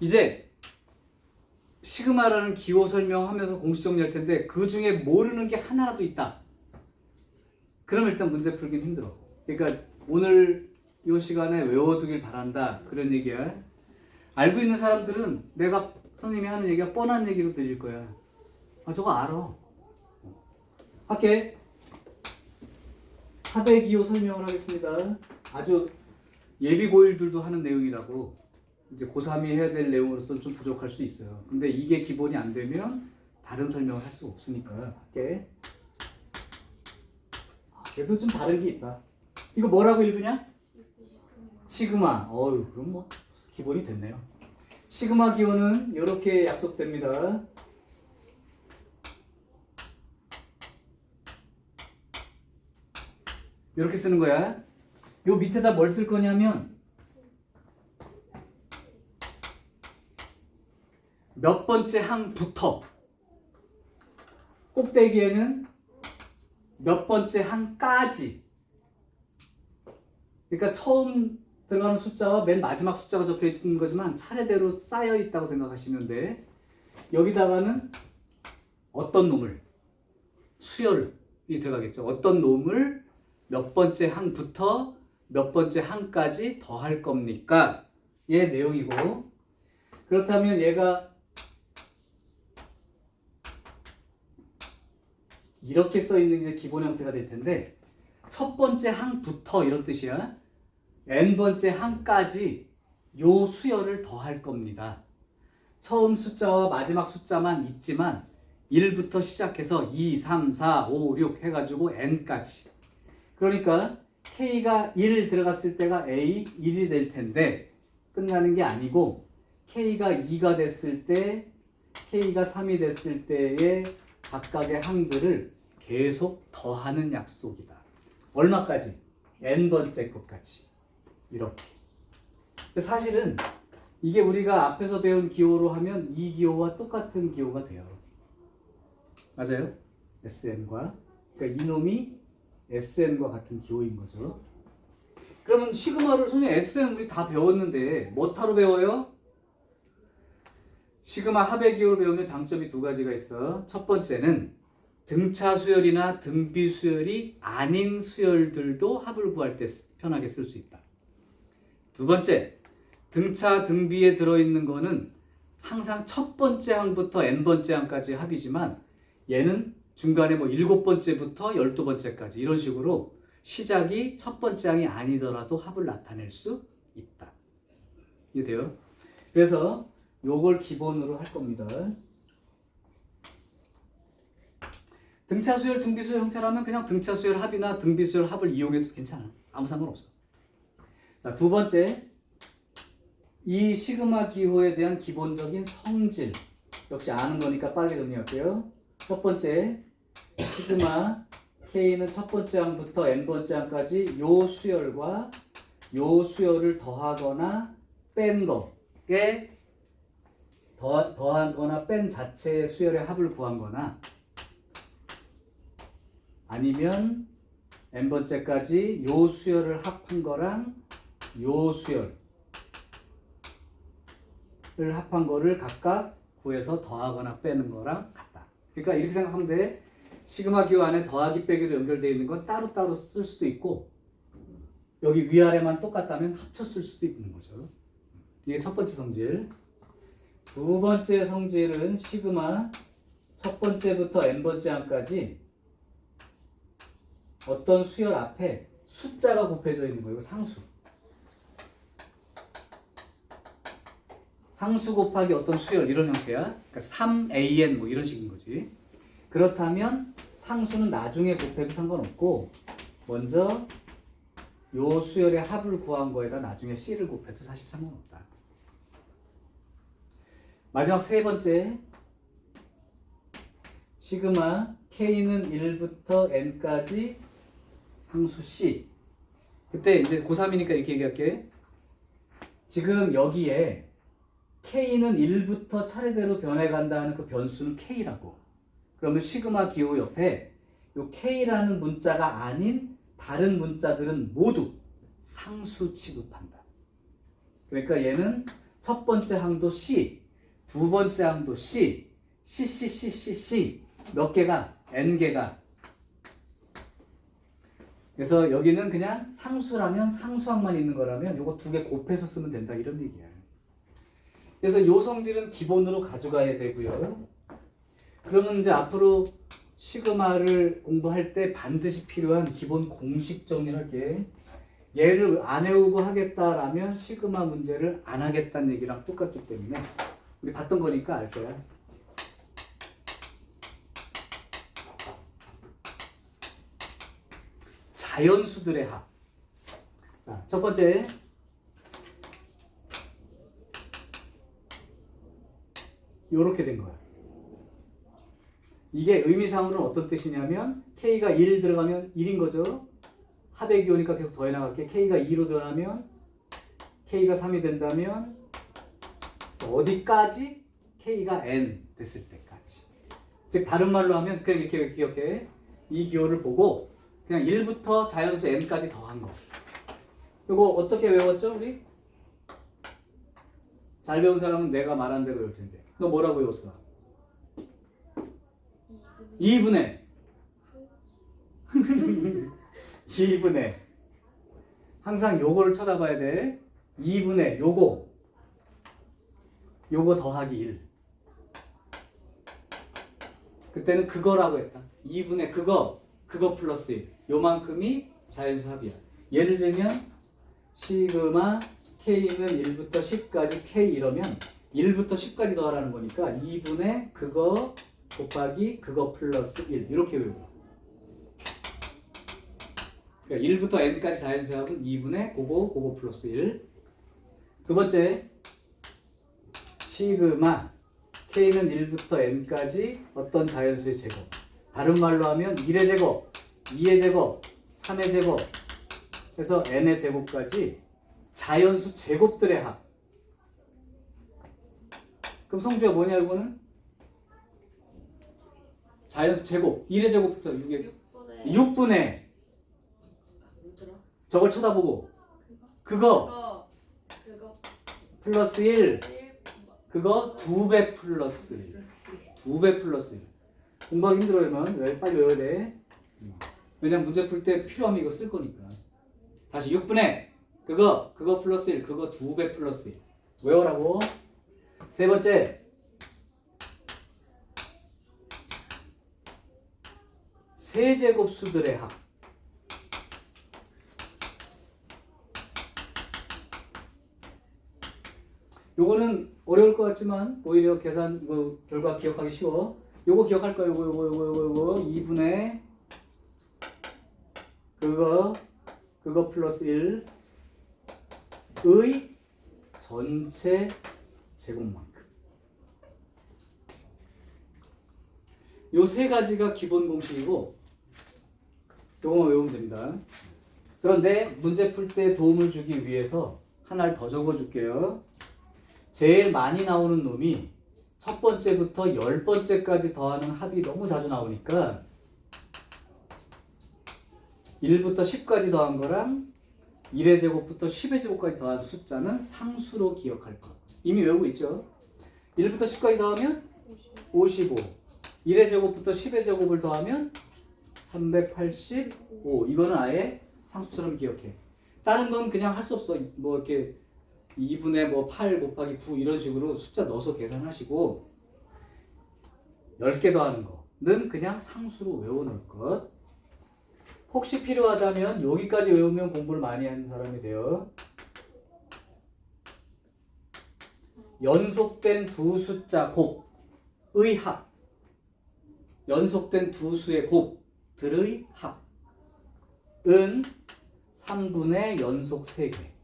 이제 시그마라는 기호 설명하면서 공식 정리할 텐데 그 중에 모르는 게 하나라도 있다. 그럼 일단 문제 풀긴 힘들어. 그러니까 오늘 이 시간에 외워두길 바란다. 그런 얘기야. 알고 있는 사람들은 내가 선생님이 하는 얘기가 뻔한 얘기로 들릴 거야. 아, 저거 알아. 할게. 합의 기호 설명을 하겠습니다. 아주 예비고일들도 하는 내용이라고. 이제 고3이 해야 될 내용으로서는 좀 부족할 수 있어요. 근데 이게 기본이 안 되면 다른 설명을 할 수 없으니까 할게. 그래도 좀 다른 게 있다. 이거 뭐라고 읽으냐? 시그마. 그럼 뭐 기본이 됐네요. 시그마 기호는 이렇게 약속됩니다. 이렇게 쓰는 거야. 요 밑에다 뭘 쓸 거냐면 몇 번째 항부터 꼭대기에는 몇 번째 항까지. 그러니까 처음 들어가는 숫자와 맨 마지막 숫자가 적혀 있는 거지만 차례대로 쌓여 있다고 생각하시면 돼. 여기다가는 어떤 놈을 수열이 들어가겠죠. 어떤 놈을 몇 번째 항부터 몇 번째 항까지 더할 겁니까? 얘 내용이고, 그렇다면 얘가 이렇게 써 있는 게 기본 형태가 될 텐데, 첫 번째 항부터 이런 뜻이야. n 번째 항까지 요 수열을 더할 겁니다. 처음 숫자와 마지막 숫자만 있지만 1부터 시작해서 2, 3, 4, 5, 6 해가지고 n까지. 그러니까 k가 1 들어갔을 때가 a 1이 될 텐데 끝나는 게 아니고 k가 2가 됐을 때, k가 3이 됐을 때의 각각의 항들을 계속 더하는 약속이다. 얼마까지? n번째 것까지. 이렇게. 사실은 이게 우리가 앞에서 배운 기호로 하면 이 기호와 똑같은 기호가 돼요. 맞아요? SN과. 그러니까 이놈이 SN과 같은 기호인 거죠. 그러면 시그마를 선생님 SN 우리 다 배웠는데 뭐타로 배워요? 시그마 합의 기호를 배우면 장점이 두 가지가 있어. 첫 번째는 등차 수열이나 등비 수열이 아닌 수열들도 합을 구할 때 편하게 쓸 수 있다. 두 번째, 등차 등비에 들어있는 거는 항상 첫 번째 항부터 n번째 항까지 합이지만 얘는 중간에 뭐 7번째부터 12번째까지 이런 식으로 시작이 첫 번째 항이 아니더라도 합을 나타낼 수 있다. 이해돼요? 그래서 요걸 기본으로 할 겁니다. 등차 수열, 등비 수열 형태라면 그냥 등차 수열 합이나 등비 수열 합을 이용해도 괜찮아. 아무 상관없어. 자, 두 번째, 이 시그마 기호에 대한 기본적인 성질. 역시 아는 거니까 빨리 정리할게요. 첫 번째, 시그마 K는 첫 번째 항부터 n번째 항까지 요 수열과 요 수열을 더하거나 뺀 거에 더하거나 뺀 자체의 수열의 합을 구한 거나 아니면 n번째까지 요 수열을 합한 거랑 요 수열을 합한 거를 각각 구해서 더하거나 빼는 거랑 같다. 그러니까 이렇게 생각하면 돼. 시그마 기호 안에 더하기 빼기로 연결되어 있는 건 따로따로 쓸 수도 있고 여기 위아래만 똑같다면 합쳐 쓸 수도 있는 거죠. 이게 첫 번째 성질. 두 번째 성질은 시그마 첫 번째부터 n번째 항까지 어떤 수열 앞에 숫자가 곱해져 있는 거예요. 상수. 상수 곱하기 어떤 수열 이런 형태야. 그러니까 3an 뭐 이런 식인 거지. 그렇다면 상수는 나중에 곱해도 상관없고 먼저 요 수열의 합을 구한 거에다 나중에 c를 곱해도 사실 상관없다. 마지막 세 번째, 시그마 k는 1부터 n까지 상수 c. 그때 이제 고3이니까 이렇게 얘기할게. 지금 여기에 k는 1부터 차례대로 변해간다 하는 그 변수는 k라고. 그러면 시그마 기호 옆에 요 k라는 문자가 아닌 다른 문자들은 모두 상수 취급한다. 그러니까 얘는 첫 번째 항도 C, 두 번째 항도 C, C 몇 개가? N개가. 그래서 여기는 그냥 상수라면 상수항만 있는 거라면 요거 두 개 곱해서 쓰면 된다 이런 얘기야. 그래서 요 성질은 기본으로 가져가야 되고요. 그러면 이제 앞으로 시그마를 공부할 때 반드시 필요한 기본 공식 정리를 할게. 얘를 안 외우고 하겠다라면 시그마 문제를 안 하겠다는 얘기랑 똑같기 때문에 우리 봤던 거니까 알 거야. 자연수들의 합. 자, 첫 번째. 요렇게 된 거야. 이게 의미상으로는 어떤 뜻이냐면 K가 1 들어가면 1인 거죠. 합의 기호니까 계속 더해 나갈게. K가 2로 변하면 K가 3이 된다면 어디까지? K가 N 됐을 때까지. 즉 다른 말로 하면 그냥 이렇게 기억해. 이 기호를 보고 그냥 1부터 자연수 N까지 더한 거. 이거 어떻게 외웠죠 우리? 잘 배운 사람은 내가 말한 대로 외울 텐데. 너 뭐라고 외웠어? 2분의 2분의 항상 요거를 쳐다봐야 돼. 2분의 요거 더하기 1. 그때는 그거라고 했다. 2분의 그거 플러스 1. 요만큼이 자연수 합이야. 예를 들면 시그마 K는 1부터 10까지 K 이러면 1부터 10까지 더하라는 거니까 2분의 그거 곱하기 그거 플러스 1 이렇게 외우고. 그러니까 1부터 n까지 자연수 합은 2분의 그거 플러스 1. 두 번째 시그마 K는 1부터 n까지 어떤 자연수의 제곱. 다른 말로 하면 1의 제곱, 2의 제곱, 3의 제곱 해서 n의 제곱까지 자연수 제곱들의 합. 그럼 성주가 뭐냐 이거는? 자연수 제곱. 1의 제곱부터 6분의 저걸 쳐다보고 그거 플러스 1 그거 2배 플러스 1 2배 플러스 1. 공부하기 힘들어요. 왜 빨리 외워야 돼? 왜냐면 문제 풀 때 필요하면 이거 쓸 거니까. 다시 6분의 그거 플러스 1 그거 2배 플러스 1 외우라고. 세 번째 세제곱수들의 합. 요거는 어려울 것 같지만 오히려 계산 결과 기억하기 쉬워. 요거 기억할 거야. 요거 2분의 그거 플러스 1의 전체 제곱만큼. 요 세 가지가 기본 공식이고 요거만 외우면 됩니다. 그런데 문제 풀 때 도움을 주기 위해서 하나를 더 적어줄게요. 제일 많이 나오는 놈이 첫 번째부터 10번째까지 더하는 합이 너무 자주 나오니까 1부터 10까지 더한 거랑 1의 제곱부터 10의 제곱까지 더한 숫자는 상수로 기억할 거. 이미 외우고 있죠. 1부터 10까지 더하면 55. 1의 제곱부터 10의 제곱을 더하면 385. 이거는 아예 상수처럼 기억해. 다른 건 그냥 할 수 없어. 뭐 이렇게 2분의 8 곱하기 9 이런 식으로 숫자 넣어서 계산하시고 10개 더하는 거는 그냥 상수로 외워놓을 것. 혹시 필요하다면 여기까지 외우면 공부를 많이 하는 사람이 돼요. 연속된 두 숫자 곱의 합. 연속된 두 수의 곱들의 합은 3분의 연속 3개.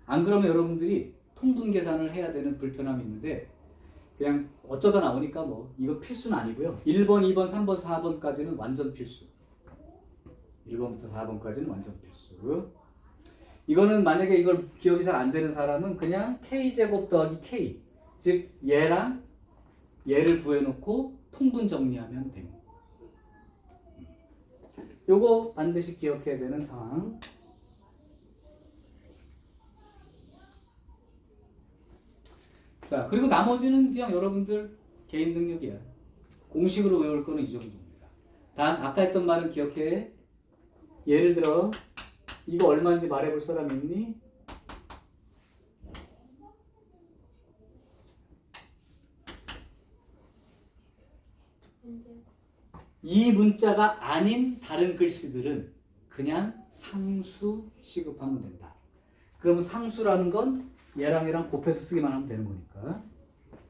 안 그러면 여러분들이 통분 계산을 해야 되는 불편함이 있는데 그냥 어쩌다 나오니까 뭐 이거 필수는 아니고요. 1번, 2번, 3번, 4번까지는 완전 필수. 1번부터 4번까지는 완전 필수. 이거는 만약에 이걸 기억이 잘 안 되는 사람은 그냥 K제곱 더하기 K, 즉 얘랑 얘를 구해놓고 통분 정리하면 됩니다. 요거 반드시 기억해야 되는 상황. 자, 그리고 나머지는 그냥 여러분들 개인 능력이야. 공식으로 외울 거는 이 정도입니다. 단 아까 했던 말은 기억해. 예를 들어 이거 얼마인지 말해볼 사람 있니? 이 문자가 아닌 다른 글씨들은 그냥 상수 취급하면 된다. 그러면 상수라는 건 얘랑 얘랑 곱해서 쓰기만 하면 되는 거니까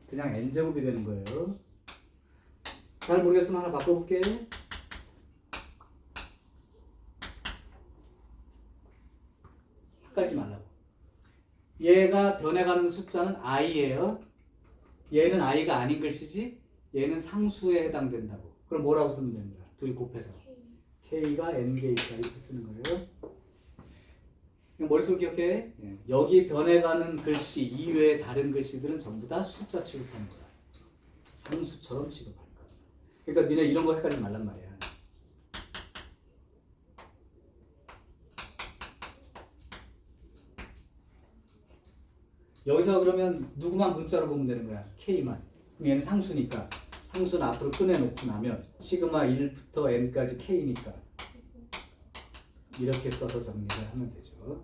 그냥 n제곱이 되는 거예요. 잘 모르겠으면 하나 바꿔볼게. 헷갈리지 말라고. 얘가 변해가는 숫자는 i예요. 얘는 i가 아닌 글씨지. 얘는 상수에 해당된다고. 그럼 뭐라고 쓰면 됩니다. 둘이 곱해서 k가 n개이다 이렇게 쓰는 거예요. 머릿속 기억해. 여기 변해가는 글씨 이외의 다른 글씨들은 전부 다 숫자 취급하는 거야. 상수처럼 취급하는 거야. 그러니까 니네 이런 거 헷갈리지 말란 말이야. 여기서 그러면 누구만 문자로 보면 되는 거야. K만. 그럼 얘는 상수니까 상수는 앞으로 꺼내놓고 나면 시그마 1부터 n까지 K니까 이렇게 써서 정리를 하면 되죠.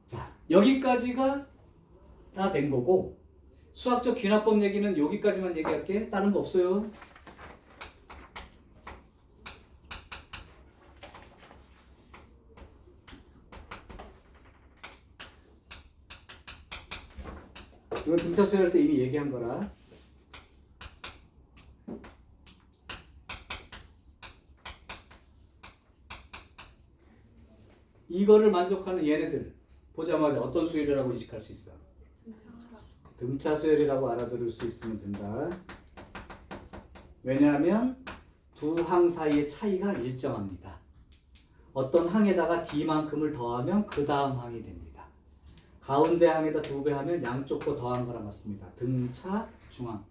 자, 여기까지가 다 된 거고 수학적 귀납법 얘기는 여기까지만 얘기할게. 다른 거 없어요. 이건 등차 수열할 때 이미 얘기한 거라. 이거를 만족하는 얘네들 보자마자 어떤 수열이라고 인식할 수 있어? 등차 수열이라고 알아들을 수 있으면 된다. 왜냐하면 두 항 사이의 차이가 일정합니다. 어떤 항에다가 D만큼을 더하면 그 다음 항이 됩니다. 가운데 항에다 2배 하면 양쪽 거 더한 거랑 같습니다. 등차 중항.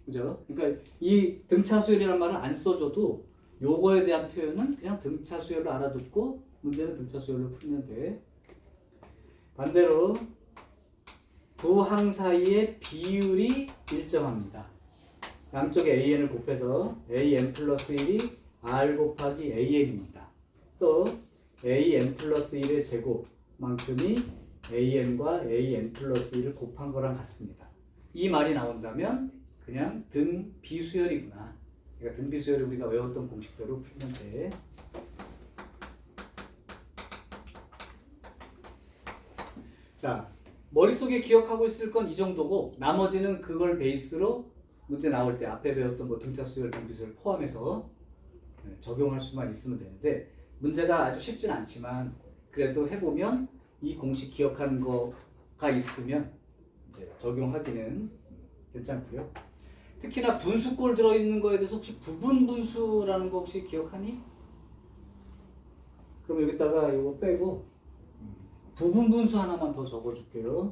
그죠? 그러니까 이 등차 수열이라는 말을 안 써줘도 요거에 대한 표현은 그냥 등차 수열로 알아듣고 문제는 등차 수열로 풀면 돼. 반대로 두 항 사이의 비율이 일정합니다. 양쪽에 AN을 곱해서 AN 플러스 1이 R 곱하기 AN입니다. 또 AN 플러스 1의 제곱만큼이 AN과 AN 플러스 1을 곱한 거랑 같습니다. 이 말이 나온다면 그냥 등 비수열이구나. 그러니까 등 비수열을 우리가 외웠던 공식대로 풀면 돼. 자, 머릿속에 기억하고 있을 건 이 정도고 나머지는 그걸 베이스로 문제 나올 때 앞에 배웠던 뭐 등차 수열, 등 비수열 포함해서 적용할 수만 있으면 되는데 문제가 아주 쉽진 않지만 그래도 해보면 이 공식 기억하는 거가 있으면 이제 적용하기는 괜찮고요. 특히나 분수꼴 들어있는 거에 대해서 혹시 부분 분수라는 거 혹시 기억하니? 그럼 여기다가 이거 빼고 부분 분수 하나만 더 적어줄게요.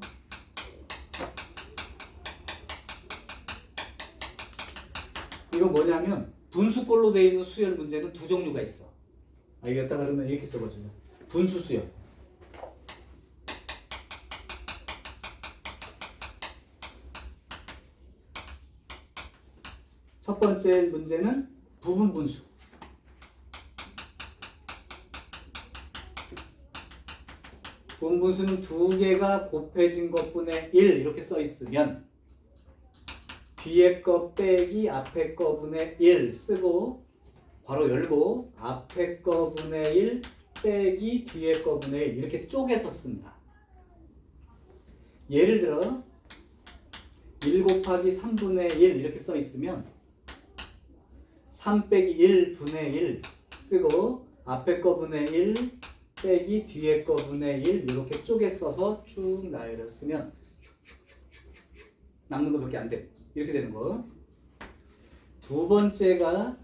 이건 뭐냐면 분수꼴로 되어 있는 수열 문제는 두 종류가 있어. 여기다가 그러면 이렇게 써보죠. 분수 수열. 첫 번째 문제는 부분 분수. 부분 분수는 두 개가 곱해진 것분의 1 이렇게 써 있으면 뒤에 거 빼기 앞에 거분의 1 쓰고 괄호 열고 앞에 거분의 1 빼기 뒤에 거분의 1 이렇게 쪼개서 쓴다. 예를 들어 1 곱하기 3분의 1 이렇게 써 있으면 3 빼기 1분의 1 쓰고 앞에 거분의 1 빼기 뒤에 거분의 1 이렇게 쪼개 써서 쭉 나열해서 쓰면 슉슉슉슉슉 남는 거밖에 안 돼. 이렇게 되는 거. 두 번째가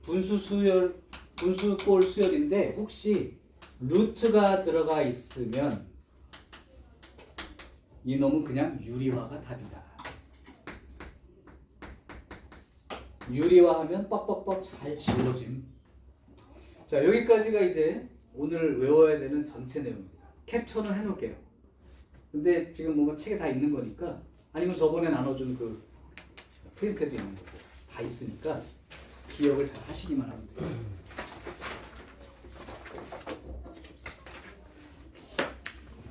분수수열, 분수꼴 수열인데 혹시 루트가 들어가 있으면 이놈은 그냥 유리화가 답이다. 유리화하면 뻑뻑뻑 잘 지워짐. 자, 여기까지가 이제 오늘 외워야 되는 전체 내용입니다. 캡처는 해놓을게요. 근데 지금 뭔가 책에 다 있는 거니까 아니면 저번에 나눠준 그 프린트에도 있는 거고 다 있으니까 기억을 잘 하시기만 하면 돼요.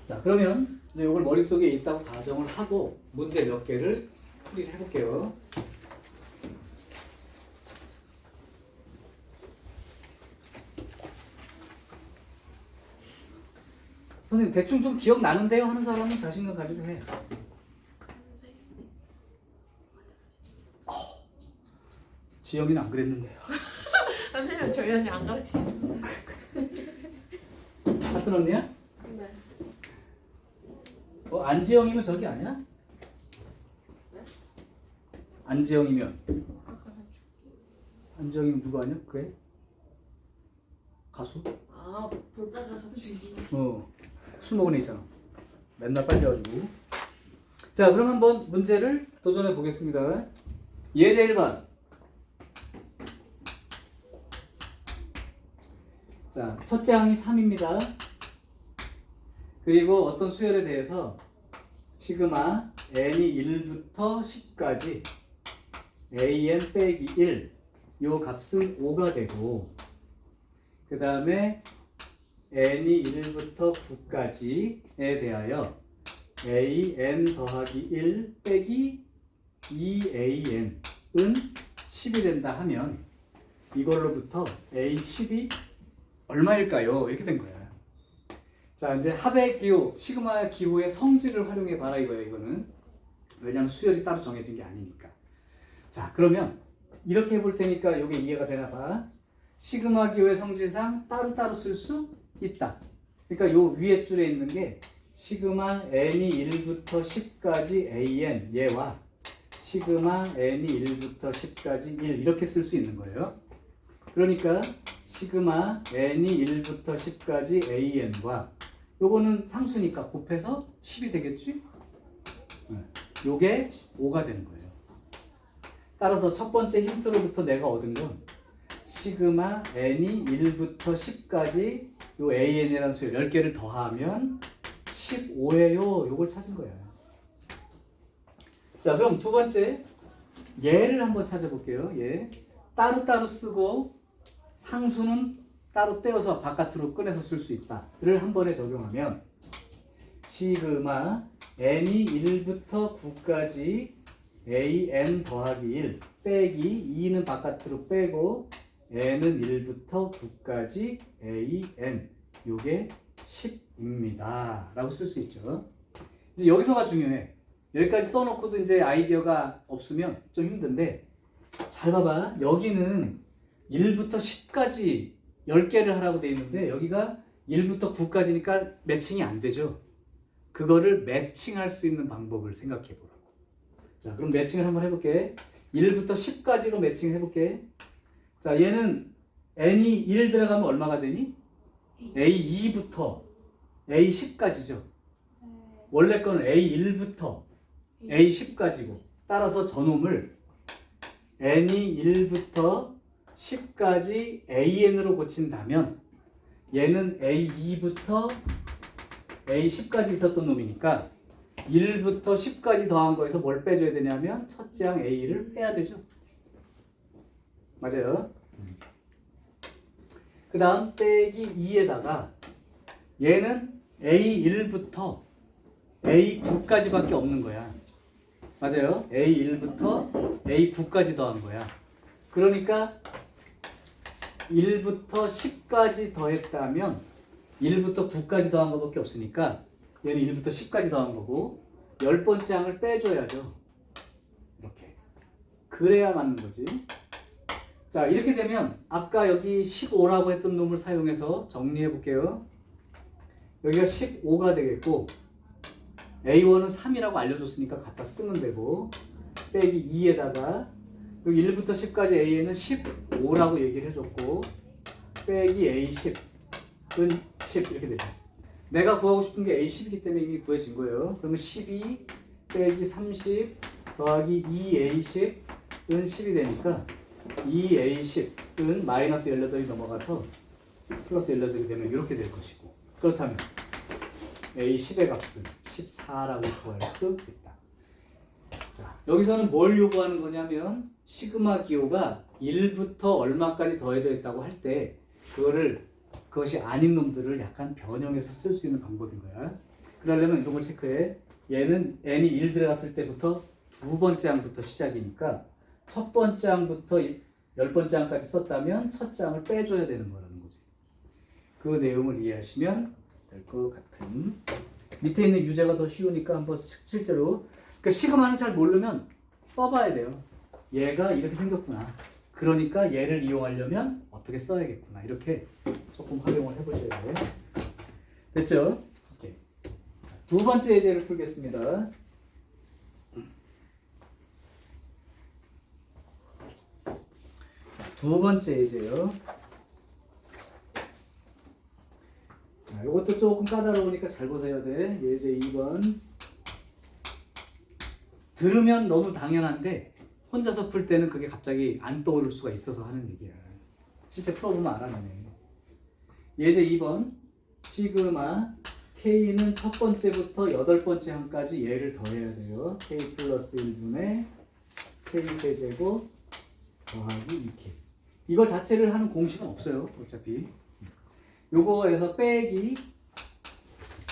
자, 그러면 이제 이걸 머릿속에 있다고 가정을 하고 문제 몇 개를 풀이를 해볼게요. 선생님 대충 좀 기억나는데요 하는 사람은 자신감 가지고 해. 지영이는 안 그랬는데요. 선생님 저희 언니 안 가르치시죠? 사촌 언니야? 네. 안지영이면 저기 아니야? 네? 안지영이면 안지영이면 누구 아니야? 그래? 가수? 아 볼빨간 주기. 술 먹은 애 있잖아. 맨날 빨려가지고. 자, 그럼 한번 문제를 도전해 보겠습니다. 예제 1번. 자, 첫째 항이 3입니다. 그리고 어떤 수열에 대해서 시그마 n이 1부터 10까지 an 빼기 1 요 값은 5가 되고 그 다음에 n이 1부터 9까지에 대하여 an 더하기 1 빼기 2an은 10이 된다 하면 이걸로부터 a10이 얼마일까요? 이렇게 된 거야. 자, 이제 합의 기호, 시그마 기호의 성질을 활용해 봐라 이거예요. 이거는 왜냐하면 수열이 따로 정해진 게 아니니까. 자, 그러면 이렇게 해볼 테니까 이게 이해가 되나 봐. 시그마 기호의 성질상 따로따로 쓸 수 있다. 그러니까 요 위에 줄에 있는 게 시그마 n이 1부터 10까지 an 얘와 시그마 n이 1부터 10까지 1 이렇게 쓸 수 있는 거예요. 그러니까 시그마 n이 1부터 10까지 an과 요거는 상수니까 곱해서 10이 되겠지? 요게 5가 되는 거예요. 따라서 첫 번째 힌트로부터 내가 얻은 건 시그마 n이 1부터 10까지 요 an이라는 수열 10개를 더하면 15예요. 요걸 찾은 거야. 자, 그럼 두 번째 얘를 한번 찾아볼게요. 얘 따로따로 쓰고 상수는 따로 떼어서 바깥으로 꺼내서 쓸 수 있다를 한 번에 적용하면 시그마 n이 1부터 9까지 an 더하기 1 빼기 2는 바깥으로 빼고 n은 1부터 9까지 an 요게 10입니다 라고 쓸 수 있죠. 이제 여기서가 중요해. 여기까지 써놓고도 이제 아이디어가 없으면 좀 힘든데 잘 봐봐. 여기는 1부터 10까지 10개를 하라고 돼 있는데 여기가 1부터 9까지니까 매칭이 안 되죠. 그거를 매칭할 수 있는 방법을 생각해 보라고. 자, 그럼 매칭을 한번 해볼게. 1부터 10까지로 매칭 해볼게. 자, 얘는 n이 1 들어가면 얼마가 되니? a2부터 a10까지죠. 원래 거는 a1부터 a10까지고 따라서 저놈을 n이 1부터 10까지 an으로 고친다면 얘는 a2부터 a10까지 있었던 놈이니까 1부터 10까지 더한 거에서 뭘 빼줘야 되냐면 첫째 항 a를 빼야 되죠. 맞아요. 그 다음 빼기 2에다가 얘는 a1부터 a9까지밖에 없는 거야. 맞아요. a1부터 a9까지 더한 거야. 그러니까 1부터 10까지 더했다면 1부터 9까지 더한 것밖에 없으니까 얘는 1부터 10까지 더한 거고 10번째 항을 빼줘야죠. 이렇게. 그래야 맞는 거지. 자, 이렇게 되면 아까 여기 15라고 했던 놈을 사용해서 정리해 볼게요. 여기가 15가 되겠고 A1은 3이라고 알려줬으니까 갖다 쓰면 되고 빼기 2에다가 여기 1부터 10까지 A에는 15라고 얘기를 해줬고 빼기 A10은 10 이렇게 되죠. 내가 구하고 싶은 게 A10이기 때문에 이미 구해진 거예요. 그러면 12 빼기 30 더하기 2A10은 10이 되니까 2A10은 마이너스 18이 넘어가서 플러스 18이 되면 이렇게 될 것이고 그렇다면 A10의 값은 14라고 구할 수 있다. 자, 여기서는 뭘 요구하는 거냐면 시그마 기호가 1부터 얼마까지 더해져 있다고 할 때 그것이 아닌 놈들을 약간 변형해서 쓸 수 있는 방법인 거야. 그러려면 이런 걸 체크해. 얘는 n이 1 들어갔을 때부터 두 번째 항부터 시작이니까 첫 번째 항부터 10번째 항까지 썼다면 첫째 항을 빼줘야 되는 거라는 거지. 그 내용을 이해하시면 될 것 같은. 밑에 있는 유제가 더 쉬우니까 한번 실제로, 그러니까 시그마는 잘 모르면 써봐야 돼요. 얘가 이렇게 생겼구나. 그러니까 얘를 이용하려면 어떻게 써야겠구나. 이렇게 조금 활용을 해보셔야 돼요. 됐죠? 오케이. 두 번째 예제를 풀겠습니다. 두 번째 예제요. 자, 이것도 조금 까다로우니까 잘 보셔야 돼. 예제 2번. 들으면 너무 당연한데 혼자서 풀 때는 그게 갑자기 안 떠오를 수가 있어서 하는 얘기야. 실제 풀어보면 알아내네. 예제 2번. 시그마 K는 첫 번째부터 여덟 번째 항까지 얘를 더해야 돼요. K 플러스 1분의 K 세제곱 더하기 2K. 이거 자체를 하는 공식은 없어요. 어차피. 요거에서 빼기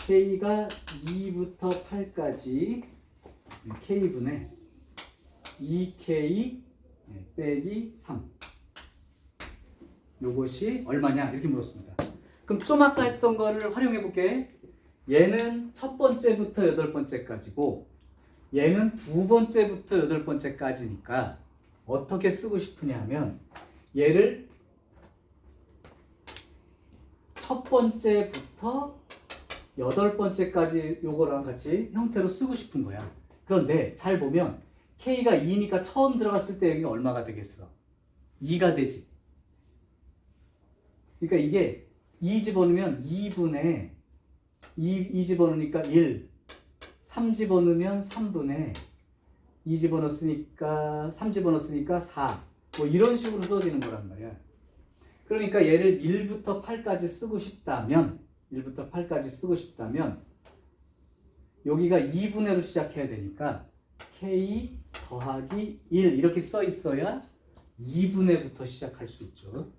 K가 2부터 8까지 K분의 2K 빼기 3. 요것이 얼마냐? 이렇게 물었습니다. 그럼 좀 아까 했던 거를 활용해 볼게. 얘는 첫 번째부터 여덟 번째까지고 얘는 두 번째부터 여덟 번째까지니까 어떻게 쓰고 싶으냐 하면 얘를 첫 번째부터 여덟 번째까지 요거랑 같이 형태로 쓰고 싶은 거야. 그런데 잘 보면 K가 2니까 처음 들어갔을 때 여기가 얼마가 되겠어? 2가 되지. 그러니까 이게 2 집어넣으면 2분의 2 집어넣으니까 1, 3 집어넣으면 3분의 2 집어넣었으니까 3 집어넣었으니까 4. 뭐 이런 식으로 써지는 거란 말이야. 그러니까 얘를 1부터 8까지 쓰고 싶다면 1부터 8까지 쓰고 싶다면 여기가 2분의로 시작해야 되니까 K 더하기 1 이렇게 써 있어야 2분의부터 시작할 수 있죠.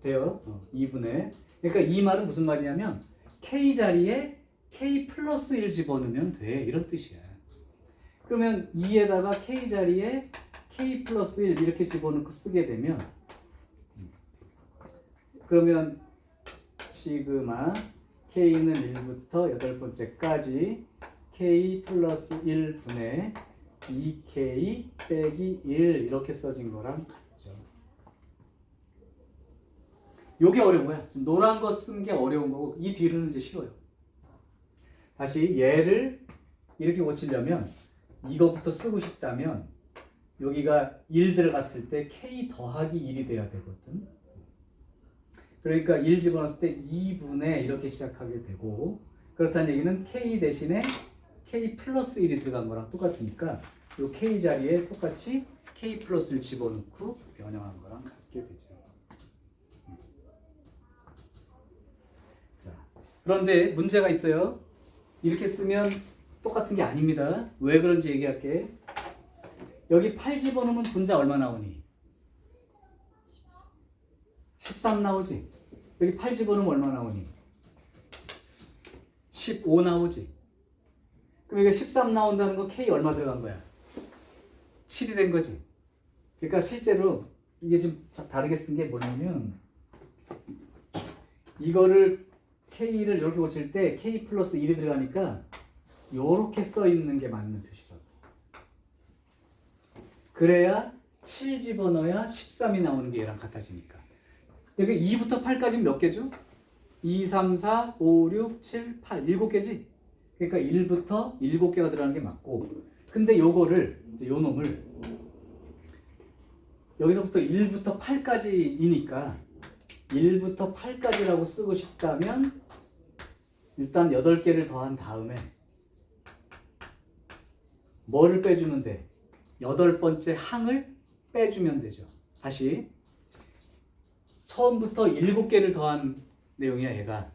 돼요? 2분의. 그러니까 이 말은 무슨 말이냐면 K 자리에 K 플러스 1 집어넣으면 돼. 이런 뜻이야. 그러면 2에다가 K 자리에 K 플러스 1 이렇게 집어넣고 쓰게 되면 그러면 시그마 K는 1부터 여덟 번째까지 K 플러스 1분의 2K 빼기 1 이렇게 써진 거랑 같죠. 요게 어려운 거야. 지금 노란 거 쓴 게 어려운 거고 이 뒤로는 이제 쉬워요. 다시 얘를 이렇게 고치려면 이거부터 쓰고 싶다면 여기가 1 들어갔을 때 K 더하기 1이 돼야 되거든. 그러니까 1 집어넣었을 때 2분의 이렇게 시작하게 되고 그렇다는 얘기는 K 대신에 K 플러스 1이 들어간 거랑 똑같으니까 이 K 자리에 똑같이 K 플러스 1 집어넣고 변형한 거랑 같게 되죠. 자, 그런데 문제가 있어요. 이렇게 쓰면 똑같은 게 아닙니다. 왜 그런지 얘기할게. 여기 8 집어넣으면 분자 얼마 나오니? 13 나오지? 여기 8 집어넣으면 얼마 나오니? 15 나오지? 그럼 여기 13 나온다는 거 K 얼마 들어간 거야? 7이 된 거지? 그러니까 실제로 이게 좀 다르게 쓴 게 뭐냐면 이거를 K를 이렇게 고칠 때 K 플러스 1이 들어가니까 이렇게 써 있는 게 맞는 표시라고. 그래야 7 집어넣어야 13이 나오는 게 얘랑 같아지니까. 여기 2부터 8까지 몇 개죠? 2, 3, 4, 5, 6, 7, 8, 7개지? 그러니까 1부터 7개가 들어가는 게 맞고 근데 요거를, 이제 요 놈을 여기서부터 1부터 8까지이니까 1부터 8까지라고 쓰고 싶다면 일단 8개를 더한 다음에 뭐를 빼주면 돼? 8번째 항을 빼주면 되죠. 다시 처음부터 7개를 더한 내용이야 얘가.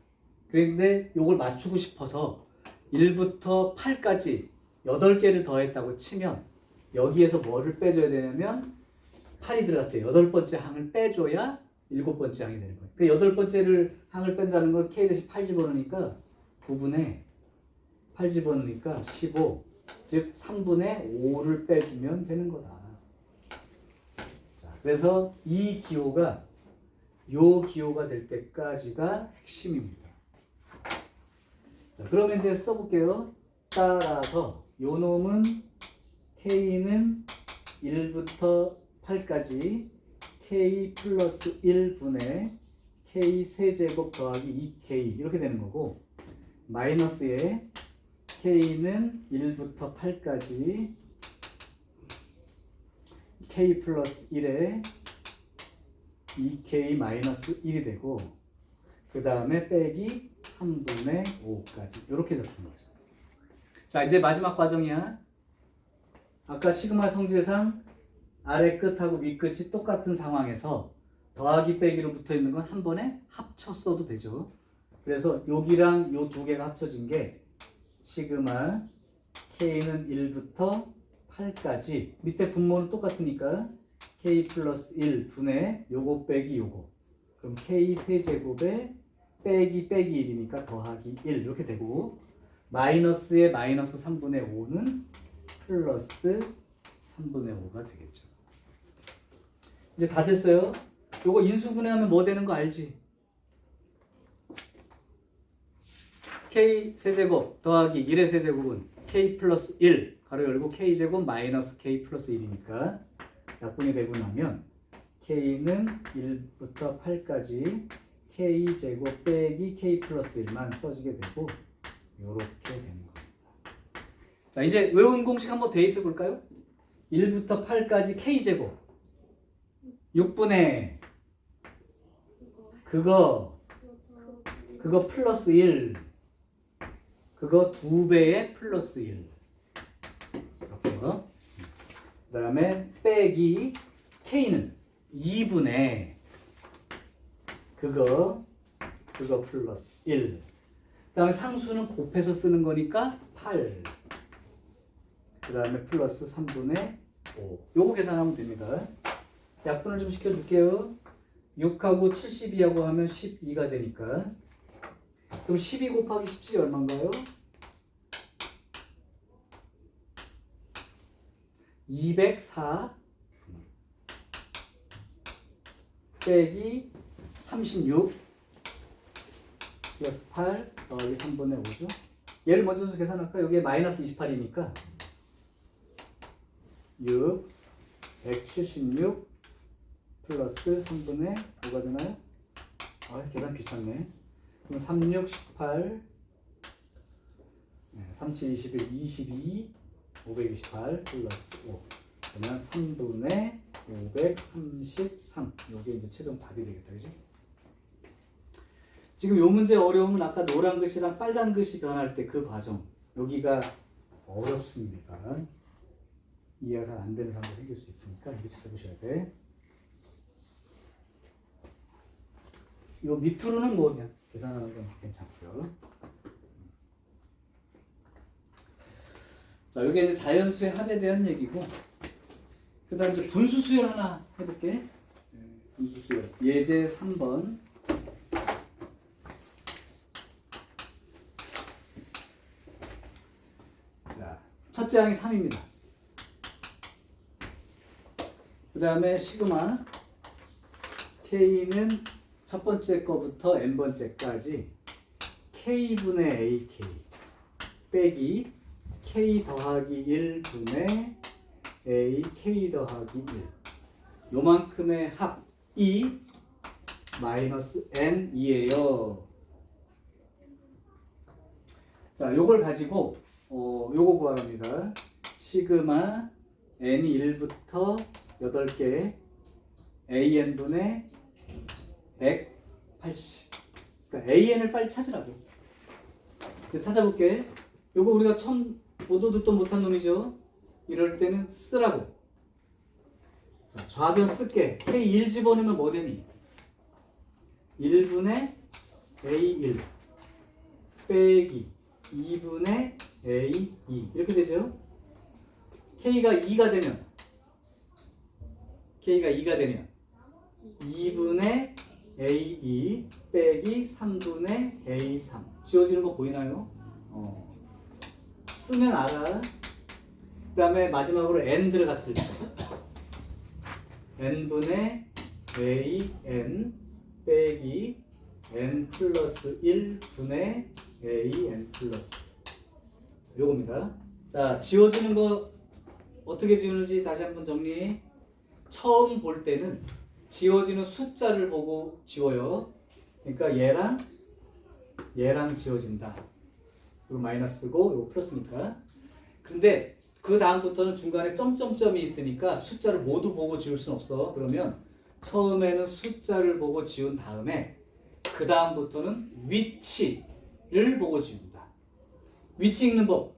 그런데 요걸 맞추고 싶어서 1부터 8까지 8개를 더했다고 치면 여기에서 뭐를 빼줘야 되냐면 8이 들어갔을 때 8번째 항을 빼줘야 7번째 항이 되는 거예요. 그 8번째를 항을 뺀다는 건 K-8 집어넣으니까 9분의 8 집어넣으니까 15, 즉 3분의 5를 빼주면 되는 거다. 자, 그래서 이 기호가 요 기호가 될 때까지가 핵심입니다. 자, 그러면 이제 써볼게요. 따라서 요 놈은 K는 1부터 8까지 K 플러스 1분의 K 세제곱 더하기 2K 이렇게 되는 거고, 마이너스에 K는 1부터 8까지 K 플러스 1에 2K 마이너스 1이 되고, 그 다음에 빼기 3분의 5까지 이렇게 적힌 거죠. 자, 이제 마지막 과정이야. 아까 시그마 성질상 아래 끝하고 위 끝이 똑같은 상황에서 더하기 빼기로 붙어 있는 건 한 번에 합쳐 써도 되죠. 그래서 여기랑 요 두 개가 합쳐진 게 시그마 K는 1부터 8까지, 밑에 분모는 똑같으니까 K 플러스 1 분의 요거 빼기 요거, 그럼 K 세제곱에 빼기 1이니까 더하기 1 이렇게 되고, 마이너스에 마이너스 3분의 5는 플러스 3분의 5가 되겠죠. 이제 다 됐어요. 요거 인수분해하면 뭐 되는 거 알지? K 세제곱 더하기 1의 세제곱은 K 플러스 1 가로 열고 K제곱 마이너스 K 플러스 1이니까 약분이 되고 나면 K는 1부터 8까지 K제곱 빼기 K 플러스 1만 써지게 되고 요렇게 되는 겁니다. 자, 이제 외운 공식 한번 대입해 볼까요? 1부터 8까지 K제곱 6분의 그거 플러스 1, 그거 2배의 플러스 1 이렇게요. 그 다음에 빼기 K는 2분의 그거 플러스 1, 그 다음에 상수는 곱해서 쓰는 거니까 8, 그 다음에 플러스 3분의 5 요거 계산하면 됩니다. 약분을 좀 시켜줄게요. 6하고 72하고 하면 12가 되니까, 그럼 12 곱하기 17이 얼마인가요? 204 빼기 36 플러스 8 더하기 3분의 5죠. 얘를 먼저 계산할까요? 여기에 마이너스 28이니까 6 176 플러스 3분의 5가 되나요? 계산 귀찮네. 그럼 36, 18 37, 21, 22 528 플러스 5 그러면 3분의 533 요게 이제 최종 답이 되겠다. 그죠? 지금 요 문제 어려움은 아까 노란 글씨랑 빨간 글씨 변할 때 그 과정, 여기가 어렵습니다. 이해가 잘 안 되는 상황이 생길 수 있으니까 이거 잘 보셔야 돼. 요 밑으로는 뭐 그냥 계산하는 건 괜찮고요. 자, 여기 이제 자연수의 합에 대한 얘기고, 그 다음 이제 분수수열 하나 해볼게. 분수수열 예제 3번. 자, 첫째 항이 3입니다. 그 다음에 시그마 K는 첫 번째 거부터 n번째까지 K분의 AK 빼기 K 더하기 1분의 A K 더하기 1 요만큼의 합이 마이너스 N이에요. 자, 요걸 가지고 요거 구하랍니다. 시그마 N이 1부터 8개 AN분의 180. 그러니까 AN을 빨리 찾으라고. 찾아볼게. 요거 우리가 처음 보도 듣도 못한 놈이죠. 이럴 때는 쓰라고. 자, 좌변 쓸게. K1 집어넣으면 뭐 되니? 1분의 A1. 빼기 2분의 A2 이렇게 되죠. K가 2가 되면 2분의 A2 빼기 3분의 A3 지워지는 거 보이나요? 쓰면 알아. 그 다음에 마지막으로 n 들어갔을 때 n분의 an 빼기 n 플러스 1분의 an 플러스 요겁니다. 자, 지워지는 거 어떻게 지우는지 다시 한번 정리. 처음 볼 때는 지워지는 숫자를 보고 지워요. 그러니까 얘랑 지워진다. 이거 마이너스고 이거 플러스니까. 근데 그 다음부터는 중간에 점점점이 있으니까 숫자를 모두 보고 지울 수는 없어. 그러면 처음에는 숫자를 보고 지운 다음에 그 다음부터는 위치를 보고 지운다. 위치 읽는 법.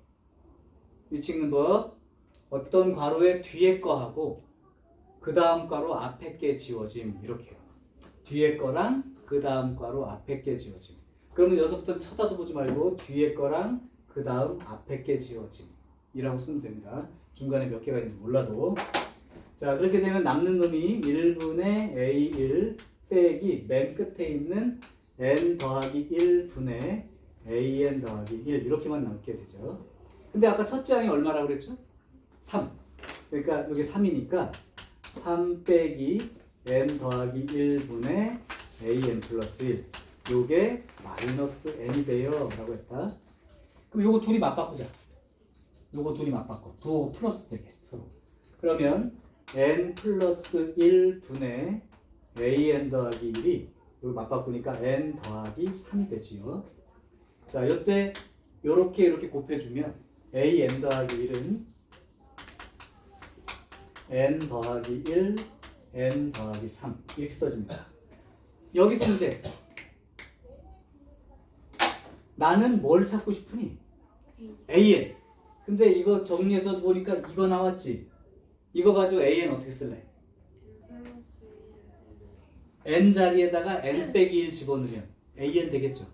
어떤 괄호의 뒤에 거하고 그 다음 괄호 앞에 게 지워짐 이렇게요. 뒤에 거랑 그 다음 괄호 앞에 게 지워짐. 그러면 여기서부터 쳐다도 보지 말고 뒤에 거랑 그 다음 앞에 게 지워짐 이라고 쓰면 됩니다. 중간에 몇 개가 있는지 몰라도. 자, 그렇게 되면 남는 놈이 1분의 A1 빼기 맨 끝에 있는 n 더하기 1분의 an 더하기 1 이렇게만 남게 되죠. 근데 아까 첫째 항이 얼마라고 그랬죠? 3. 그러니까 여기 3이니까 3 빼기 n 더하기 1분의 an 플러스 1 요게 마이너스 n이 돼요 라고 했다. 그럼 요거 둘이 맞바꾸자. 도 플러스 되게 서로. 그러면 n 플러스 1분의 an 더하기 1이 요거 맞바꾸니까 n 더하기 3이 되지요. 자, 요때 이렇게 곱해주면 an 더하기 1은 n 더하기 1, n 더하기 3 이렇게 써집니다. 여기서 이제 나는 뭘 찾고 싶으니? an. 근데 이거 정리해서 보니까 이거 나왔지? 이거 가지고 an 어떻게 쓸래? n 자리에다가 n 빼기 1 집어넣으면 an 되겠죠?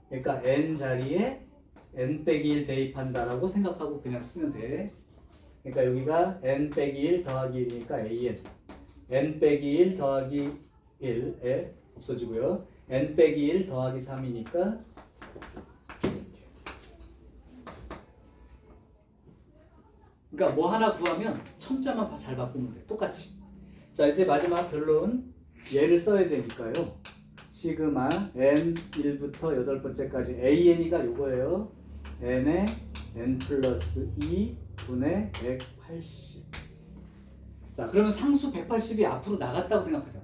그러니까 n 자리에 n 빼기 1 대입한다라고 생각하고 그냥 쓰면 돼. 그러니까 여기가 n 빼기 1 더하기 1이니까 an. n 빼기 1 더하기 1에 없어지고요. n 빼기 1 더하기 3이니까 그러니까 뭐 하나 구하면 첨자만 잘 바꾸면 돼. 똑같이. 자, 이제 마지막 결론. 얘를 써야 되니까요. 시그마 n 1부터 8번째까지 an이가 요거예요. n에 n 플러스 2 분의 180. 자, 그러면 상수 180이 앞으로 나갔다고 생각하자.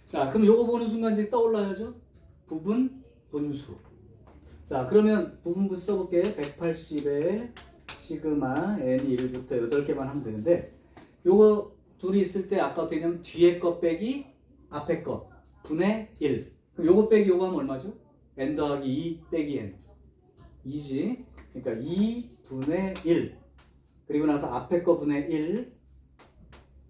자, 그럼 요거 보는 순간 이제 떠올라야죠. 부분, 분수. 자, 그러면 부분 분수 써볼게. 180에 시그마 n이 1부터 8개만 하면 되는데 요거 둘이 있을 때 아까 어떻게 했냐면 뒤에 거 빼기 앞에 거 분의 1. 그럼 요거 빼기 요거 하면 얼마죠? n 더하기 2 빼기 n 2지. 그러니까 2 분의 1 그리고 나서 앞에 거 분의 1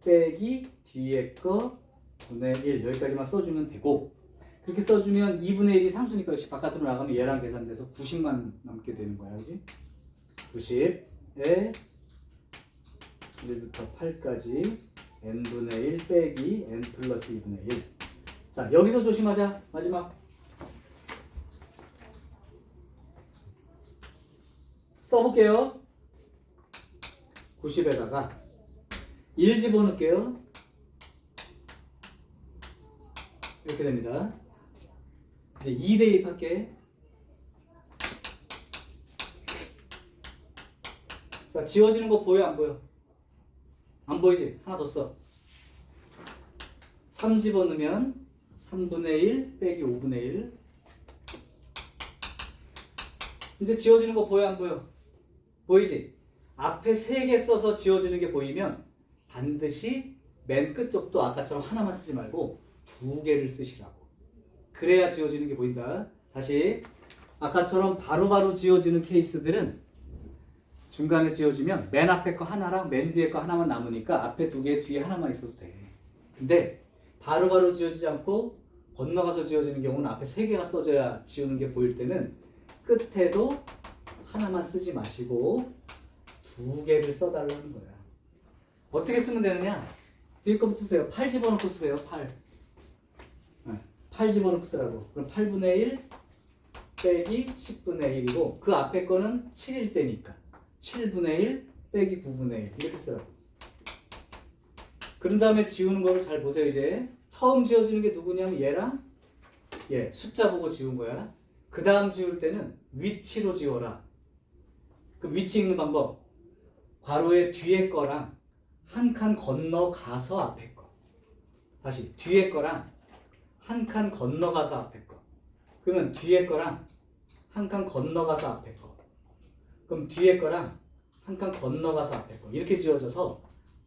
빼기 뒤에 거 분의 1 여기까지만 써주면 되고 그렇게 써주면 2분의 1이 상수니까 역시 바깥으로 나가면 얘랑 계산돼서 90만 남게 되는 거야. 그지? 90에 1부터 8까지 n분의 1 빼기 n 플러스 2분의 1. 자, 여기서 조심하자. 마지막 써볼게요. 90에다가 1 집어넣을게요. 이렇게 됩니다. 이제 2 대입할게. 자, 지워지는 거 보여 안 보여? 안 보이지? 하나 더 써. 3 집어넣으면 3분의 1 빼기 5분의 1. 이제 지워지는 거 보여 안 보여? 보이지? 앞에 3개 써서 지워지는 게 보이면 반드시 맨 끝쪽도 아까처럼 하나만 쓰지 말고 2개를 쓰시라고. 그래야 지워지는 게 보인다. 다시 아까처럼 바로바로 지워지는 케이스들은 중간에 지워지면 맨 앞에 거 하나랑 맨 뒤에 거 하나만 남으니까 앞에 2개 뒤에 하나만 있어도 돼. 근데 바로바로 지워지지 않고 건너가서 지워지는 경우는 앞에 3개가 써져야 지우는 게 보일 때는 끝에도 하나만 쓰지 마시고 2개를 써달라는 거야. 어떻게 쓰면 되느냐? 뒤에 거부터 쓰세요. 8 집어넣고 쓰세요. 8. 8 집어넣고 쓰라고. 그럼 8분의 1 빼기 10분의 1이고 그 앞에 거는 7일 때니까 7분의 1 빼기 9분의 1 이렇게 쓰라고. 그런 다음에 지우는 거를 잘 보세요. 이제 처음 지워지는 게 누구냐면 얘랑 얘 숫자 보고 지운 거야. 그 다음 지울 때는 위치로 지워라. 그 위치 읽는 방법 괄호의 뒤에 거랑 한 칸 건너가서 앞에 거. 다시 뒤에 거랑 한 칸 건너가서 앞에 거. 그러면 뒤에 거랑 한 칸 건너가서 앞에 거. 그럼 뒤에 거랑 한 칸 건너가서 앞에 거. 이렇게 지워져서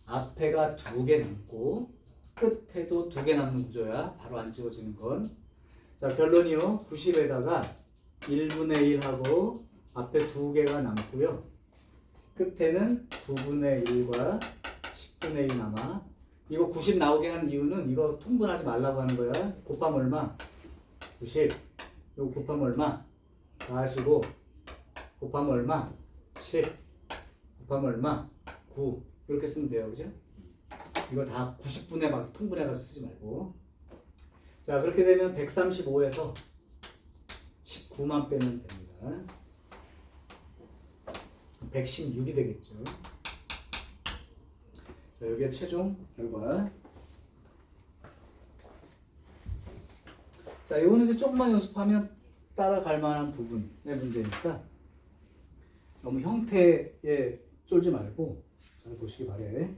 앞에가 2개 남고 끝에도 2개 남는 구조야. 바로 안 지워지는 건. 자, 결론이요. 90에다가 1분의 1하고 앞에 2개가 남고요. 끝에는 9분의 1과 10분의 1 남아. 이거 90 나오게 한 이유는 이거 통분하지 말라고 하는 거야. 곱하면 얼마? 90. 이거 곱하면 얼마? 45. 곱하면 얼마? 10. 곱하면 얼마? 9. 이렇게 쓰면 돼요. 그죠? 이거 다 90분에 막 통분해가지고 쓰지 말고. 자, 그렇게 되면 135에서 19만 빼면 됩니다. 116이 되겠죠. 자, 여기에 최종 결과. 자, 이거는 이제 조금만 연습하면 따라갈 만한 부분의 문제니까 너무 형태에 쫄지 말고 잘 보시기 바래.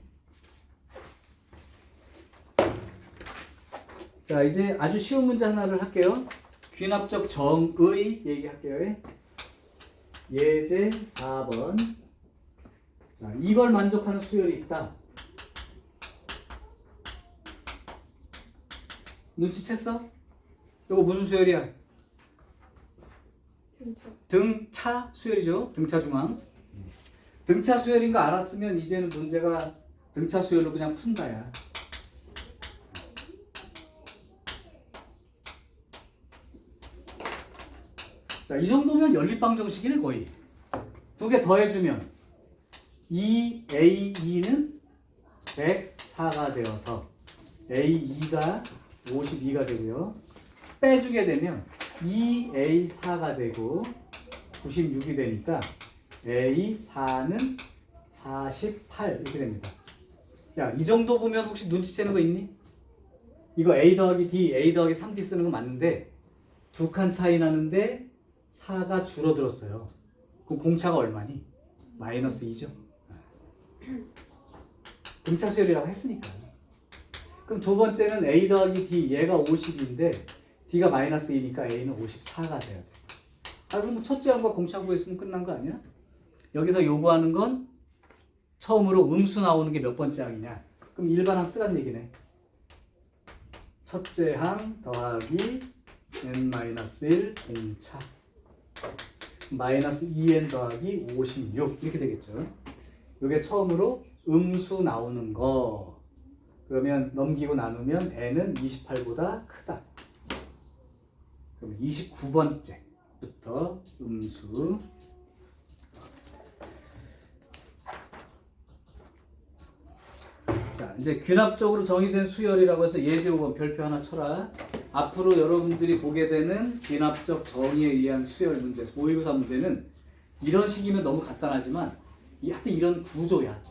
자, 이제 아주 쉬운 문제 하나를 할게요. 귀납적 정의 얘기할게요. 예제 4번. 자, 이걸 만족하는 수열이 있다. 눈치챘어? 이거 무슨 수열이야? 등차 수열이죠. 등차 중앙. 등차 수열인 거 알았으면 이제는 문제가 등차 수열로 그냥 푼다야. 자, 이 정도면 연립방 정식이네 거의. 2개 더해주면 2A2는 104가 되어서 A2가 52가 되고요. 빼주게 되면 2A4가 되고 96이 되니까 A4는 48 이렇게 됩니다. 야, 이 정도 보면 혹시 눈치채는 거 있니? 이거 A 더하기 D, A 더하기 3D 쓰는 거 맞는데 2칸 차이 나는데 4가 줄어들었어요. 그럼 공차가 얼마니? 마이너스 2죠. 등차 수열이라고 했으니까. 그럼 두 번째는 A 더하기 D, 얘가 50인데 D가 마이너스 2니까 A는 54가 돼야 돼. 아, 그럼 첫째 항과 공차 구했으면 끝난 거 아니야? 여기서 요구하는 건 처음으로 음수 나오는 게 몇 번째 항이냐? 그럼 일반항 쓰란 얘기네. 첫째 항 더하기 n-1 공차 마이너스 2n 더하기 56 이렇게 되겠죠. 이게 처음으로 음수 나오는 거. 그러면 넘기고 나누면 n은 28보다 크다. 그러면 29번째부터 음수. 자, 이제 귀납적으로 정의된 수열이라고 해서 예제 5번 별표 하나 쳐라. 앞으로 여러분들이 보게 되는 귀납적 정의에 의한 수열 문제, 모의고사 문제는 이런 식이면 너무 간단하지만 하여튼 이런 구조야.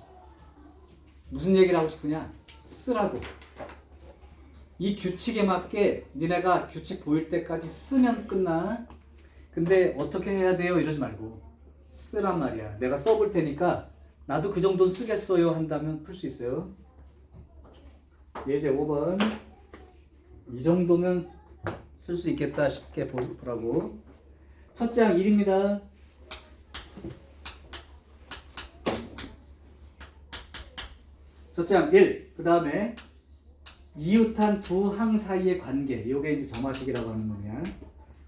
무슨 얘기를 하고 싶으냐? 쓰라고. 이 규칙에 맞게 니네가 규칙 보일 때까지 쓰면 끝나. 근데 어떻게 해야 돼요? 이러지 말고 쓰란 말이야. 내가 써볼 테니까 나도 그 정도는 쓰겠어요 한다면 풀 수 있어요. 예제 5번. 이 정도면 쓸 수 있겠다 싶게 보라고. 첫째 항 1입니다. 첫째 항 1. 그 다음에 이웃한 두 항 사이의 관계. 이게 이제 점화식이라고 하는 거냐.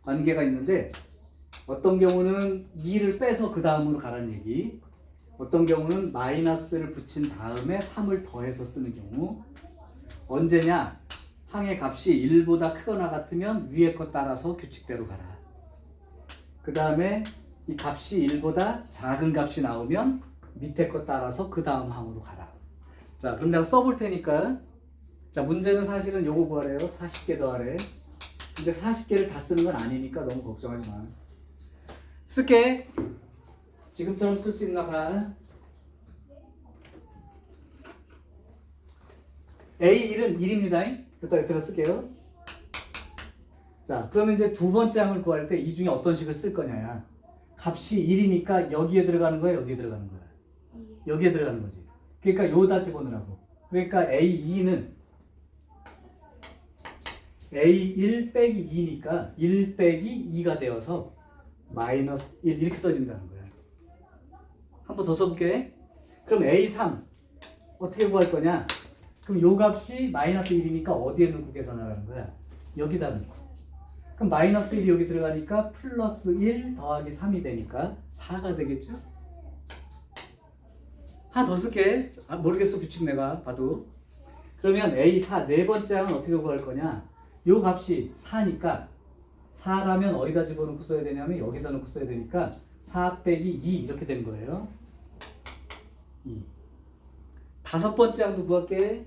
관계가 있는데 어떤 경우는 2를 빼서 그 다음으로 가라는 얘기. 어떤 경우는 마이너스를 붙인 다음에 3을 더해서 쓰는 경우. 언제냐? 항의 값이 1보다 크거나 같으면 위에 것 따라서 규칙대로 가라. 그 다음에 이 값이 1보다 작은 값이 나오면 밑에 것 따라서 그 다음 항으로 가라. 자, 그럼 내가 써볼 테니까. 자, 문제는 사실은 요거 구하래요. 40개 더하래. 근데 40개를 다 쓰는 건 아니니까 너무 걱정하지 마. 쓸게. 지금처럼 쓸 수 있나 봐. A1은 1입니다. 여기다 쓸게요. 자, 그러면 이제 두 번째 항을 구할 때 이 중에 어떤 식을 쓸 거냐야. 값이 1이니까 여기에 들어가는 거야, 여기에 들어가는 거야. 여기에 들어가는 거지. 그러니까 요다 집어넣으라고. 그러니까 A2는 A1 빼기 2니까 1 빼기 2가 되어서 마이너스 1 이렇게 써진다는 거야. 한 번 더 써볼게. 그럼 A3 어떻게 구할 거냐? 그럼 요 값이 마이너스 1이니까 어디에 넣고 계산하라는 거야? 여기다 넣고. 그럼 마이너스 1이 여기 들어가니까 플러스 1 더하기 3이 되니까 4가 되겠죠? 하나 더 쓸게. 모르겠어, 규칙 내가 봐도. 그러면 A4 네 번째 항은 어떻게 구할 거냐? 요 값이 4니까 4라면 어디다 집어넣고 써야 되냐면 여기다 넣고 써야 되니까 4 빼기 2 이렇게 된 거예요. 2. 다섯 번째 항도 구할게.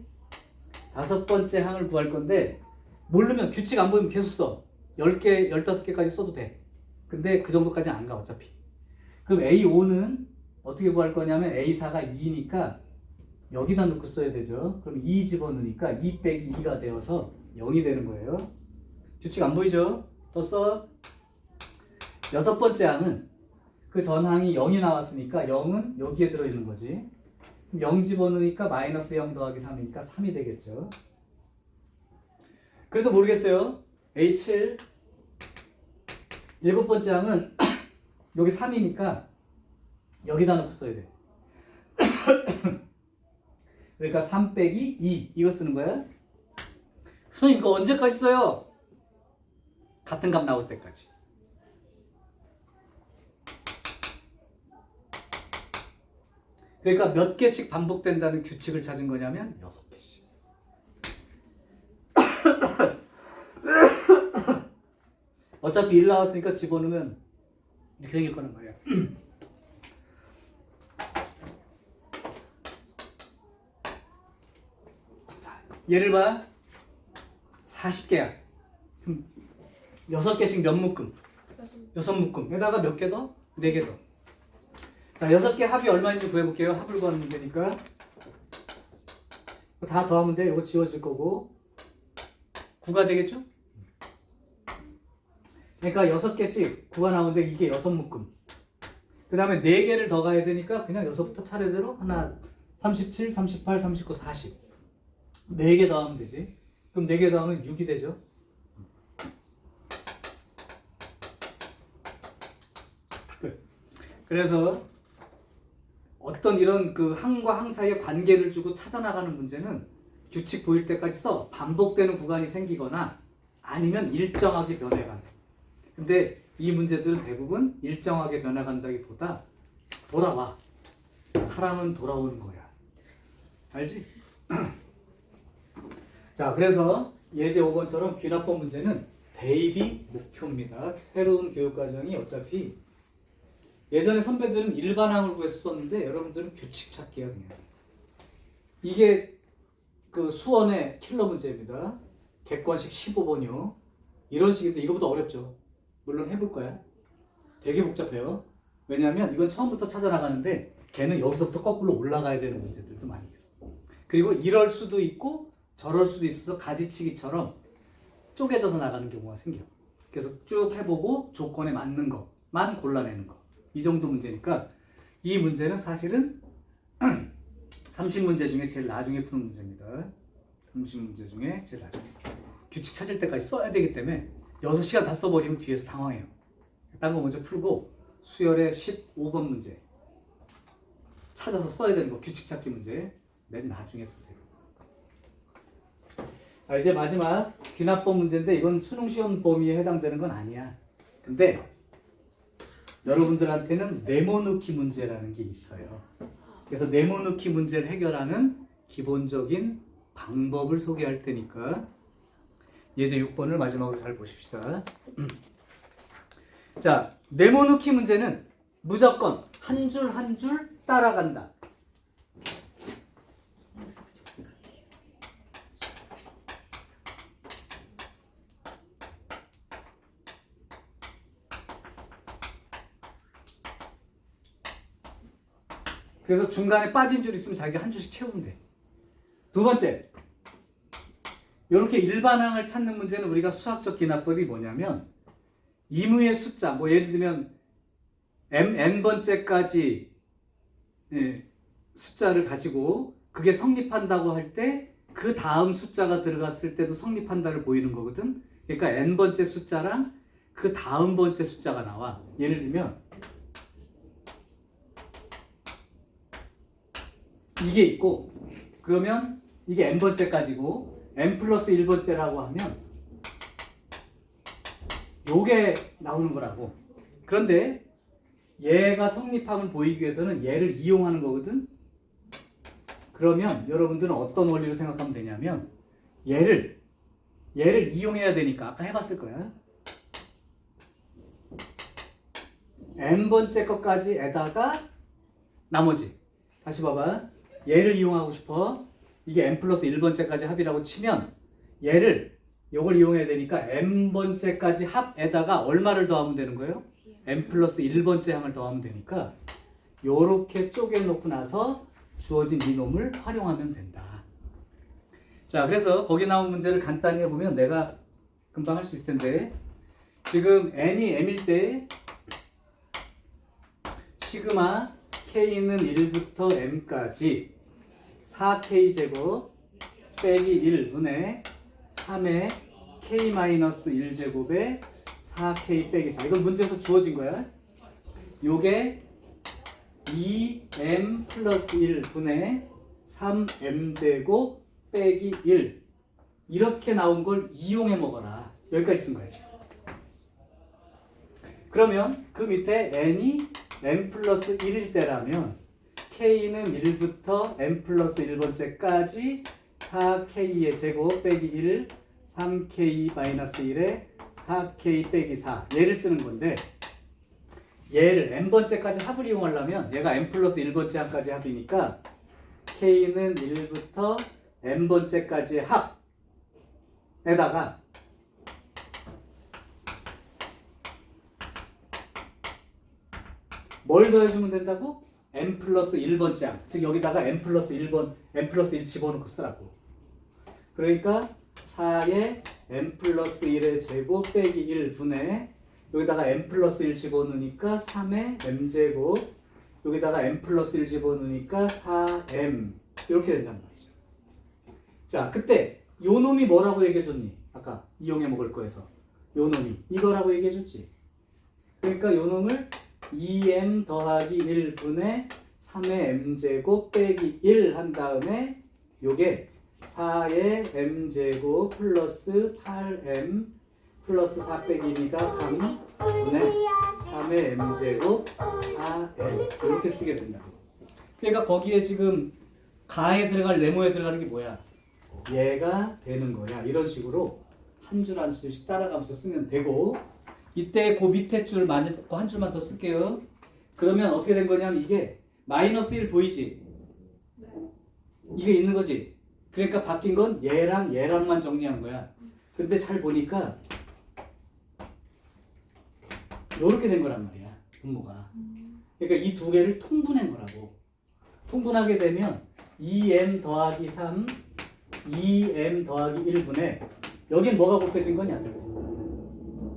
다섯 번째 항을 구할 건데 모르면 규칙 안 보이면 계속 써. 10개, 15개까지 써도 돼. 근데 그 정도까지 안 가 어차피. 그럼 A5는 어떻게 구할 거냐면 A4가 2니까 여기다 넣고 써야 되죠. 그럼 2 집어넣으니까 2 빼기 2가 되어서 0이 되는 거예요. 규칙 안 보이죠? 더 써. 여섯 번째 항은 그 전항이 0이 나왔으니까 0은 여기에 들어있는 거지. 0 집어넣으니까 마이너스 0 더하기 3이니까 3이 되겠죠. 그래도 모르겠어요. A7 일곱 번째 항은 여기 3이니까 여기다 넣고 써야 돼. 그러니까 3 빼기 2 이거 쓰는 거야. 선생님 이거 언제까지 써요? 같은 값 나올 때까지. 그러니까 몇 개씩 반복된다는 규칙을 찾은 거냐면 6개씩. 어차피 1 나왔으니까 집어넣으면 이렇게 생길 거란 말이야. 자, 예를 봐. 40개야. 그럼 6개씩 몇 묶음? 6묶음에다가 몇 개 더? 4개 더. 자, 6개 합이 얼마인지 구해볼게요. 합을 구하는 문제니까. 다 더하면 돼. 이거 지워질 거고. 9가 되겠죠? 그러니까 6개씩 9가 나오는데 이게 6묶음. 그 다음에 4개를 더 가야 되니까 그냥 6부터 차례대로 하나 37, 38, 39, 40. 4개 더하면 되지. 그럼 4개 더하면 6이 되죠. 그래서 어떤 이런 그 항과 항 사이의 관계를 주고 찾아나가는 문제는 규칙 보일 때까지 써. 반복되는 구간이 생기거나 아니면 일정하게 변해가는. 근데 이 문제들은 대부분 일정하게 변해간다기보다 돌아와. 사람은 돌아오는 거야. 알지? 자, 그래서 예제 5번처럼 귀납법 문제는 대입이 목표입니다. 새로운 교육과정이 어차피 예전에 선배들은 일반항을 구해서 썼는데 여러분들은 규칙 찾기야 그냥. 이게 그 수원의 킬러 문제입니다. 객관식 15번이요. 이런 식인데 이거보다 어렵죠. 물론 해볼 거야. 되게 복잡해요. 왜냐하면 이건 처음부터 찾아나가는데 걔는 여기서부터 거꾸로 올라가야 되는 문제들도 많이 있어요. 그리고 이럴 수도 있고 저럴 수도 있어서 가지치기처럼 쪼개져서 나가는 경우가 생겨요. 그래서 쭉 해보고 조건에 맞는 것만 골라내는 거. 이 정도 문제니까 이 문제는 사실은 30문제 중에 제일 나중에 푸는 문제입니다. 30문제 중에 제일 나중에. 규칙 찾을 때까지 써야 되기 때문에 6시간 다 써버리면 뒤에서 당황해요. 딴 거 먼저 풀고 수열의 15번 문제 찾아서 써야 되는 거 규칙 찾기 문제 맨 나중에 쓰세요. 자, 이제 마지막 귀납법 문제인데 이건 수능 시험 범위에 해당되는 건 아니야. 근데 여러분들한테는 네모넣기 문제라는 게 있어요. 그래서 네모넣기 문제를 해결하는 기본적인 방법을 소개할 테니까 예제 6번을 마지막으로 잘 보십시다. 자, 네모넣기 문제는 무조건 한 줄 한 줄 따라간다. 그래서 중간에 빠진 줄 있으면 자기가 한 줄씩 채우면 돼. 두 번째, 이렇게 일반항을 찾는 문제는 우리가 수학적 기납법이 뭐냐면 임의의 숫자, 뭐 예를 들면 n번째까지 숫자를 가지고 그게 성립한다고 할 때 그 다음 숫자가 들어갔을 때도 성립한다를 보이는 거거든. 그러니까 n번째 숫자랑 그 다음 번째 숫자가 나와. 예를 들면 이게 있고 그러면 이게 n번째까지고 n 플러스 1번째라고 하면 요게 나오는 거라고. 그런데 얘가 성립함을 보이기 위해서는 얘를 이용하는 거거든. 그러면 여러분들은 어떤 원리로 생각하면 되냐면 얘를 이용해야 되니까 아까 해봤을 거야. n번째 것까지에다가 나머지. 다시 봐봐. 얘를 이용하고 싶어. 이게 n 플러스 1번째까지 합이라고 치면 요걸 이용해야 되니까 n번째까지 합에다가 얼마를 더하면 되는 거예요? n 플러스 1번째 항을 더하면 되니까 요렇게 쪼개놓고 나서 주어진 이 놈을 활용하면 된다. 자, 그래서 거기 나온 문제를 간단히 해보면 내가 금방 할 수 있을 텐데 지금 n이 m일 때 시그마 k는 1부터 m까지 4k제곱 빼기 1분의 3의 k-1제곱에 4k 빼기 4. 이건 문제에서 주어진 거야. 요게 2m 플러스 1분의 3m제곱 빼기 1 이렇게 나온 걸 이용해 먹어라. 여기까지 쓴 거야 지금. 그러면 그 밑에 n이 n 플러스 1일 때라면 k는 1부터 n 플러스 1번째까지 4k의 제곱 빼기 1 3k 마이너스 1에 4k 빼기 4 얘를 쓰는 건데 얘를 n번째까지 합을 이용하려면 얘가 n 플러스 1번째 합까지 합이니까 k는 1부터 n번째까지 합에다가 뭘 더해주면 된다고? n 플러스 1번째 항. 즉 여기다가 n 플러스 1 집어넣고 쓰라고. 그러니까 4의 n 플러스 1의 제곱 빼기 1분의 여기다가 n 플러스 1 집어넣으니까 3의 m제곱 여기다가 n 플러스 1 집어넣으니까 4m 이렇게 된단 말이죠. 자, 그때 요 놈이 뭐라고 얘기해줬니? 아까 이용해 먹을 거에서 요 놈이 이거라고 얘기해줬지. 그러니까 요 놈을 2m 더하기 1분의 3의 m제곱 빼기 1 한 다음에 요게 4의 m제곱 플러스 8m 플러스 4 빼기 2가 3분의 3의 m제곱 4m 이렇게 쓰게 된다고. 그러니까 거기에 지금 가에 들어갈 네모에 들어가는 게 뭐야? 얘가 되는 거야. 이런 식으로 한 줄 한 줄씩 따라가면서 쓰면 되고 이때 그 밑에 줄 많이 뽑고 한 줄만 더 쓸게요. 그러면 어떻게 된 거냐면 이게 마이너스 1 보이지? 이게 있는 거지? 그러니까 바뀐 건 얘랑 얘랑만 정리한 거야. 근데 잘 보니까 요렇게 된 거란 말이야. 분모가. 그러니까 이 두 개를 통분한 거라고. 통분하게 되면 2m 더하기 3 2m 더하기 1분의 여긴 뭐가 곱해진 거냐?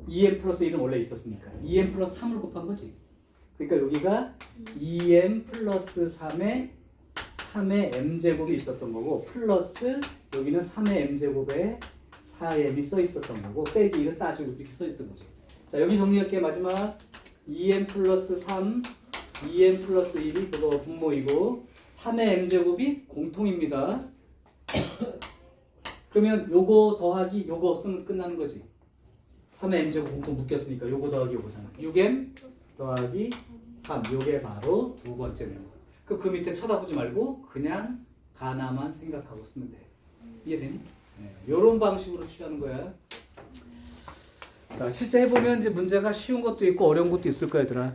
2m 플러스 1은 원래 있었으니까 2m 플러스 3을 곱한 거지. 그러니까 여기가 2m 플러스 3의 m제곱이 있었던 거고 플러스 여기는 3의 m제곱에 4m이 써 있었던 거고 빼기 1은 따지고 이렇게 써 있던 거지. 자, 여기 정리할게. 마지막 2m 플러스 3 2m 플러스 1이 그거 분모이고 3의 m제곱이 공통입니다. 그러면 요거 더하기 요거 쓰면 끝나는 거지. 3의 m제곱 공통 묶였으니까 요거 더하기 요거잖아. 6m 더하기 3 요게 바로 두 번째 네모. 그 밑에 쳐다보지 말고 그냥 가나만 생각하고 쓰면 돼. 이해되니? 네. 요런 방식으로 취하는 거야. 자, 실제 해보면 이제 문제가 쉬운 것도 있고 어려운 것도 있을 거야, 얘들아.